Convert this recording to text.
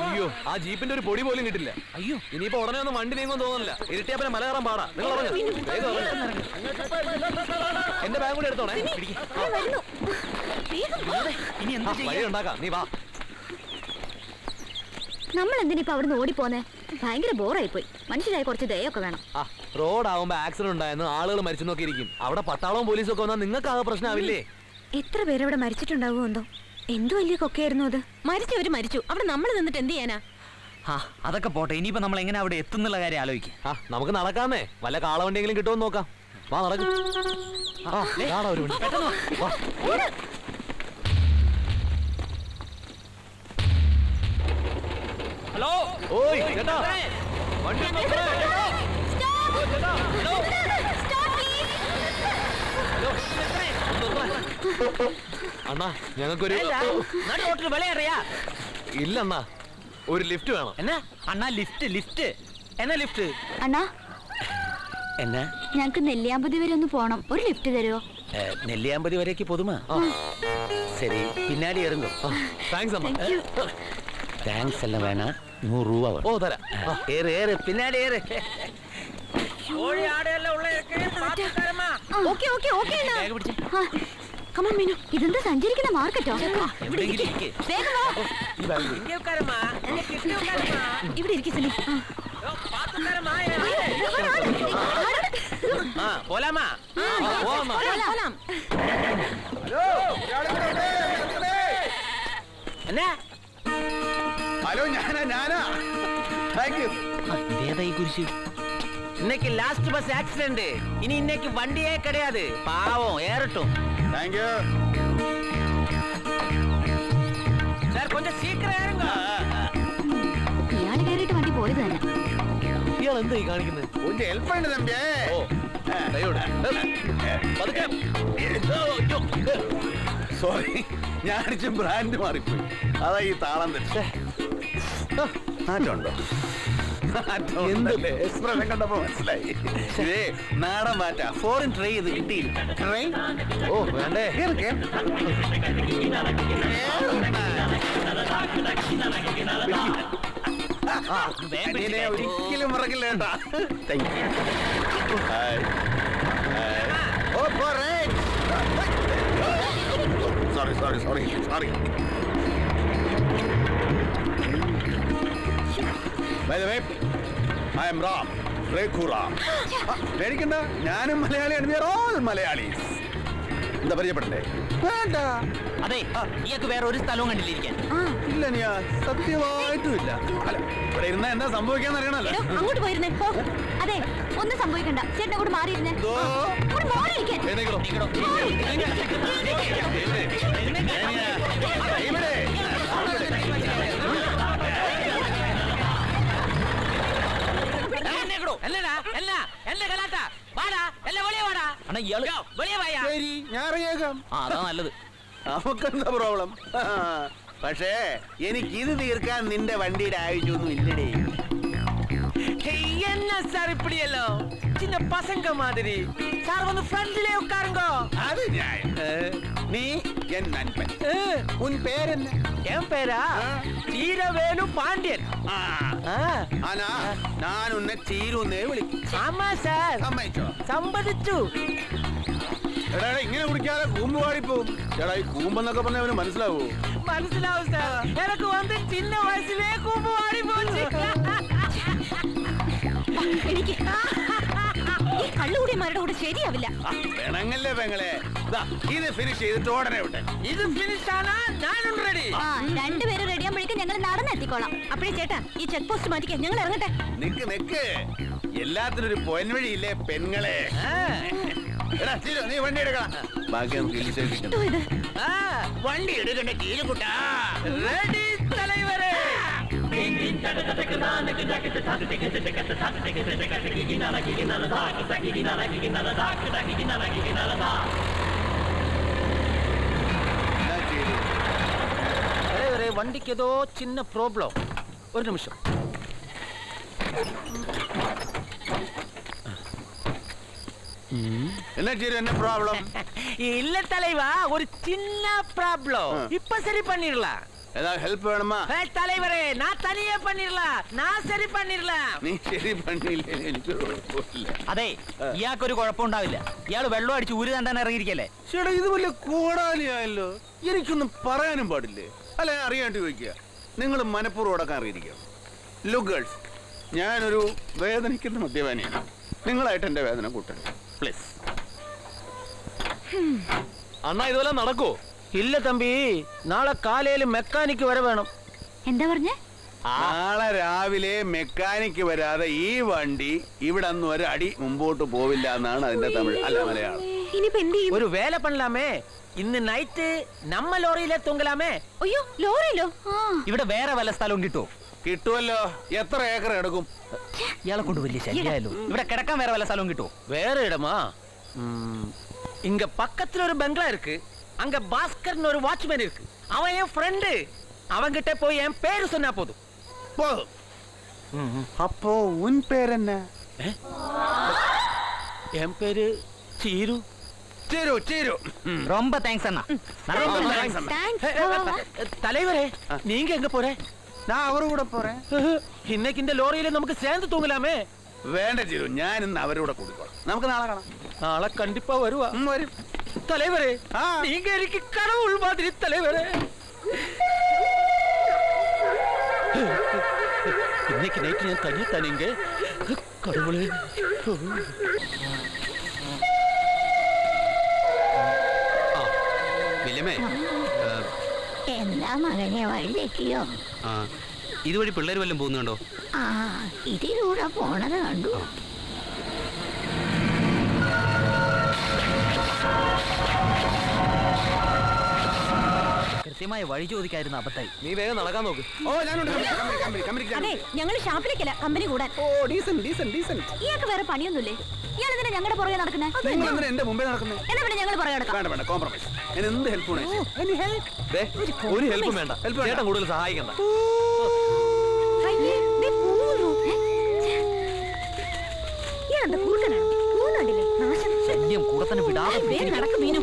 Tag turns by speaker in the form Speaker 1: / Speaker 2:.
Speaker 1: അയ്യോ, ആ ജീപ്പിന്റെ ഒരു പൊടി പോലും കിട്ടില്ല. അയ്യോ, ഇനിയിപ്പോ ഉടനെ ഒന്നും വണ്ടി നീങ്ങും തോന്നുന്നില്ല. ഇരുട്ടിയപ്പനെ മല കയറാൻ പാടാ. നിങ്ങൾ എന്റെ ബാഗ് കൂടി എടുത്തോണേ. വഴി ഉണ്ടാക്കാം, നീ വാ.
Speaker 2: നമ്മൾ എന്തിനിപ്പോ അവിടുന്ന് ഓടിപ്പോന്നെ? ഭയങ്കര ബോറായി പോയി. മനുഷ്യരായ കുറച്ച് ദയൊക്കെ വേണം.
Speaker 1: റോഡ് ആവുമ്പോ ആക്സിഡന്റ് ഉണ്ടായെന്ന് ആളുകൾ മരിച്ചു നോക്കി ഇരിക്കും. അവിടെ പട്ടാളവും പോലീസും ഒക്കെ വന്നാൽ നിങ്ങൾക്ക് ആകെ പ്രശ്നമാവില്ലേ?
Speaker 2: എത്ര പേരവിടെ മരിച്ചിട്ടുണ്ടാവോ എന്തോ. എന്ത് വലിയ കൊക്കയായിരുന്നു അത്.
Speaker 3: മരിച്ചവര് മരിച്ചു, അവിടെ നമ്മൾ നിന്നിട്ട് എന്ത് ചെയ്യാനാ?
Speaker 4: അതൊക്കെ പോട്ടെ, ഇനിയിപ്പോ നമ്മൾ എങ്ങനെ അവിടെ എത്തുന്നുള്ള കാര്യം ആലോചിക്കാം.
Speaker 1: നമുക്ക് നടക്കാന്നേ. വല്ല കാളവണ്ടിയെങ്കിലും കിട്ടുമെന്ന് നോക്കാം. വാ, നടക്കും.
Speaker 4: ഹലോ,
Speaker 1: ഓയ് ചേട്ടാ, വണ്ടി അണ്ണാ, ഞങ്ങൾക്കൊരു ഇല്ല അണ്ണാ, ഒരു ലിഫ്റ്റ് വേണം.
Speaker 4: എന്നാ അണ്ണാ? ലിഫ്റ്റ് എന്നാ ലിഫ്റ്റ്?
Speaker 2: അണ്ണാ,
Speaker 4: എന്നാ
Speaker 2: ഞങ്ങക്ക് നെല്ലിയാമ്പതി വരെ ഒന്ന് പോണം. ഒരു ലിഫ്റ്റ് തരുമോ?
Speaker 4: നെല്ലിയാമ്പതി വരേക്ക് പൊതുമാ? ശരി, പിന്നാടി ഇറങ്ങും.
Speaker 1: താങ്ക്സ് അമ്മ.
Speaker 4: താങ്ക്സ് എല്ലാം വേണ, 100 രൂപ.
Speaker 1: ഓ, തരാം.
Speaker 4: ഏറ് പിന്നാടി ഏറ്.
Speaker 2: ഇതെന്താ സഞ്ചരിക്കുന്ന മാർക്കറ്റോ? ഇവിടെ ഇരിക്കും.
Speaker 4: പോലാമാ? എന്നാ?
Speaker 5: ഹലോ, ഞാനാ.
Speaker 4: ഇതേതാ ഈ കുരിശ്? இன்னைக்கு லாஸ்ட் பஸ் ஆக்சிடென்ட். இனி இன்னைக்கு வண்டியே கிடையாது. பாவம், ஏறட்டும்.
Speaker 5: താങ്ക് യു
Speaker 4: சார், கொஞ்சம் சீக்கிரம் ஏறுங்க.
Speaker 2: ഇയാള് കയറിയിട്ട് വണ്ടി പോയത് തന്നെ.
Speaker 1: ഇയാൾ എന്താ ഈ കാണിക്കുന്നത്?
Speaker 5: ഒന്ന് ഹെൽപ്പ് ഉണ്ട് തമ്പിയേ. സോറി, ഞാനിച്ച് ബ്രാൻഡ് മാറിപ്പോയി. അതാ ഈ താളം തെറ്റ്. മാറ്റമുണ്ടോ? എക്സ്പ്രഷൻ കണ്ടപ്പോ മനസ്സിലായി. ഇതേ നാടൻ മാറ്റാ. ഫോറിൻ ട്രൈ ചെയ്ത് കിട്ടിയില്ല. ട്രെയിൻ
Speaker 1: ഓ വേണ്ടേ?
Speaker 5: ഒരിക്കലും മറക്കില്ല കേട്ടാ. Thank you. Sorry. By the way, I am Ram. പേടിക്കണ്ട, ഞാനും മലയാളിയാണ്. We are all Malayalis. എന്താ പരിചയപ്പെടണ്ടേ? വേണ്ട.
Speaker 4: അതെ, ഇയാൾക്ക് വേറെ ഒരു സ്ഥലവും കണ്ടില്ലിരിക്കാൻ.
Speaker 5: ഇല്ല, നീ സത്യമായിട്ടും ഇല്ല. അല്ല, ഇവിടെ ഇരുന്ന എന്താ സംഭവിക്കാന്ന് അറിയണല്ലോ.
Speaker 2: അങ്ങോട്ട് പോയിരുന്നേ. അതെ, ഒന്നും സംഭവിക്കണ്ട. ചേട്ടൻ കൂടെ മാറിയിരുന്നേ.
Speaker 4: അതാ നല്ലത്.
Speaker 5: നമുക്കെന്താ പ്രോബ്ലം? പക്ഷേ എനിക്ക് ഇത് തീർക്കാൻ നിന്റെ വണ്ടിയുടെ ആവശ്യമൊന്നും ഇല്ലടേ.
Speaker 4: என்ன சார் இப்படியല്ലോ? சின்ன பசங்க மாதிரி. சார் வந்து ஃப்ரண்ட்லயே உட்காருங்க.
Speaker 5: அது நியாயம். நீ என் நண்பன். உன் பேர் என்ன?
Speaker 4: என் பேரா சீரவேலு பாண்டியன்.
Speaker 5: ஆனா நான் உன்னை சீருன்னே വിളിക്കും.
Speaker 4: ஆமா சார்.
Speaker 5: സമ്മതിച്ചോ?
Speaker 4: സമ്മതിച്ചു.
Speaker 5: എടാ, ഇങ്ങനെ കുടിക്കാതെ കൂമ്പ് പാടിപ്പോവും. എടാ, ഈ കൂമ്പെന്നൊക്കെ പറഞ്ഞ അവന് മനസ്സിലാവൂ?
Speaker 4: മനസ്സിലാവും സാർ. എനിക്ക് വന്ന് ചിന്ന വയസ്സിലേ കൂമ്പ് പാടി പോയി.
Speaker 2: എനിക്ക് ഈ കള്ളുകൂടിയന്മാരുടെ കൂടെ ശരിയാവില്ല.
Speaker 5: വേണങ്ങല്ലേ പെങ്ങളെ. ഇത് ഫിനിഷ് ചെയ്തിട്ട് ഉടനെ വിട്ടെ.
Speaker 4: ഇത് ഫിനിഷ് ആണാ ഞാനും റെഡി.
Speaker 2: രണ്ടുപേരും റെഡിയാകുമ്പോഴേക്കും ഞങ്ങൾ നടന്നെത്തിക്കോളാം. അപ്പഴേ ചേട്ടാ, ഈ ചെക്ക് പോസ്റ്റ് മാറ്റിക്കാൻ ഞങ്ങൾ ഇറങ്ങട്ടെ.
Speaker 5: നിക്ക്, എല്ലാത്തിനും ഒരു പൊൻവഴിയില്ലേ പെങ്ങളെ. എടാ, നീ വണ്ടി എടുക്കണം. ബാക്കി നമുക്ക്
Speaker 4: വണ്ടി എടുക്കണ്ട കീലുകുട്ടാ. റെഡി തലവരെ. വണ്ടിക്ക് ഏതോ ചിന്ന പ്രോബ്ലം. ഒരു നിമിഷം.
Speaker 5: എന്നാ ചീരു എന്നെ പ്രോബ്ലം?
Speaker 4: இல்ல தலைவா ஒரு சின்ன ப்ராப்ளம் இப்ப சரி பண்ணிடலாம்.
Speaker 5: ஏதாவது ஹெல்ப் வேணுமா?
Speaker 4: தலைவரே நான் தனியே பண்ணிடலாம், நான் சரி பண்ணிடலாம்.
Speaker 5: നീ ശരി പണിയില്ലേ? എനിക്ക് കുഴപ്പമില്ല.
Speaker 6: അതെ ഇയാൾക്കൊരു കുഴപ്പമുണ്ടാവില്ല. ഇയാള് വെള്ളം അടിച്ച് ഊര് തണ്ടാൻ ഇറങ്ങിയിരിക്കല്ലേ.
Speaker 5: ചേട്ടാ ഇത് വലിയ കോടാലിയായല്ലോ. എനിക്കൊന്നും പറയാനും പാടില്ലേ? അല്ല ഞാൻ അറിയാണ്ട് ചോദിക്കുക. നിങ്ങൾ മനഃപൂർവ്വം അടക്കാൻ അറിയിരിക്കുക. ലുക്ക് ഗേൾസ്, ഞാനൊരു വേദനിക്കുന്ന മദ്യപാനിയാണ്. നിങ്ങളായിട്ട് എന്റെ വേദന കൂട്ടണം പ്ലീസ്.
Speaker 1: അണ്ണാ ഇതുപോലെ നടക്കോ?
Speaker 4: இல்ல தம்பி, நாளை காலையில மெக்கானிக் வர வேணும்.
Speaker 2: എന്താ പറഞ്ഞേ?
Speaker 5: നാളെ രാവിലെ മെക്കാനിക്ക് വരാതെ ഈ വണ്ടി ഇവിടെ നിന്ന് ഒരു അടി മുമ്പോട്ട് പോവില്ല എന്നാണ് അതിന്റെ തമിഴ്, അല്ല മലയാളം.
Speaker 3: ഇനിയിപ്പോ എന്ത് ചെയ്യും?
Speaker 4: ஒரு வேலை பண்ணலாமே, ഇന്ന് നൈറ്റ് നമ്മ ലോറിയിലെ തൂങ്ങലാമേ.
Speaker 2: അയ്യോ ലോറിയിലോ?
Speaker 6: ഇവിടെ വേറെ വല്ല സ്ഥലവും കിട്ടുമോ?
Speaker 5: കിട്ടുമല്ലോ. എത്ര ഏക്കർ എടുക്കും?
Speaker 6: ഇയാളെ കൊണ്ട് വലിയ ശല്യമായല്ലോ. ഇവിടെ കിടക്കാൻ വേറെ വല്ല സ്ഥലവും കിട്ടുമോ?
Speaker 4: வேற இடமா? இங்க பக்கத்துல ஒரு பெங்களா இருக்கு. அங்க பாஸ்கர்னு ஒரு வாட்ச்மேன் இருக்கு. அவன் என் ஃப்ரெண்டு. அவன்கிட்ட போய் என் பேரு சொன்னா போதும்.
Speaker 5: അപ്പോ ഉൻ പേരെന്നാ?
Speaker 4: என் பேரு சீரு.
Speaker 5: ചേരു ചേരു.
Speaker 6: ரொம்ப தேங்க்ஸ் அண்ணா.
Speaker 4: தலைவரே நீங்க எங்க போற?
Speaker 5: ഞാൻ അവരുടെ കൂടെ പോറേ.
Speaker 4: இன்னைக்கு இந்த லோரியில நமக்கு சேர்ந்து தூங்கலாமே.
Speaker 5: വേണ്ട ചേരു, ഞാൻ ഇന്ന് അവരുടെ കൂടിക്കോളാം. നമുക്ക് നാളെ കാണാം.
Speaker 4: நாளை கண்டிப்பா வருவா.
Speaker 5: വരും.
Speaker 4: தலைவரே நீங்க எனக்கு கடவுள் மாதிரி தலைவரே. இன்னைக்கு நைட்டு நான் தனியா தானீங்க கடவுளே.
Speaker 1: വില്യമേ,
Speaker 2: എന്താ മകനെ വഴിതെറ്റിയോ?
Speaker 1: ഇതുവഴി പിള്ളേർ വല്ലതും പോകുന്നുണ്ടോ?
Speaker 2: ആ ഇതിലൂടെ പോണത് കണ്ടു.
Speaker 6: കൃത്യമായ വഴി ചോദിക്കായിരുന്നു അബദ്ധായി.
Speaker 1: നീ വേഗം നടക്കാൻ നോക്ക്.
Speaker 5: ഓ ഞാനുണ്ട്. കമ്പനി.
Speaker 2: അതെ ഞങ്ങൾ ഷാപ്പിലേക്കല്ല കമ്പനി കൂടാൻ.
Speaker 5: ഓ ഡീസന്റ്.
Speaker 2: ഇയാൾക്ക് വേറെ പണിയൊന്നുമില്ലേ? ഇയാൾ എന്തിനാ ഞങ്ങളുടെ പുറകെ നടക്കുന്നേ?
Speaker 5: നിങ്ങൾ എന്തിനാ എന്റെ മുമ്പേ നടക്കുന്നത്?
Speaker 2: എന്നാ പിന്നെ ഞങ്ങൾ പുറകെ നടക്കാം.
Speaker 5: വേണ്ട കോംപ്രമൈസ്. ഞാൻ എന്ത് ഹെൽപ്പ് വേണം?
Speaker 1: ഒരു ഹെൽപ്പും വേണ്ട. ചേട്ടൻ കൂടുതൽ സഹായിക്കണ്ട.
Speaker 2: അയ്യേ, ദേ പോകുന്നു. ഇയാളെന്താ കുറുക്കനാണോ? പോകുന്നുണ്ടല്ലേ? നാശം.
Speaker 6: ശല്യം കൂടെ തന്നെ വിടാതെ
Speaker 2: വേഗം നടക്കും മീനു.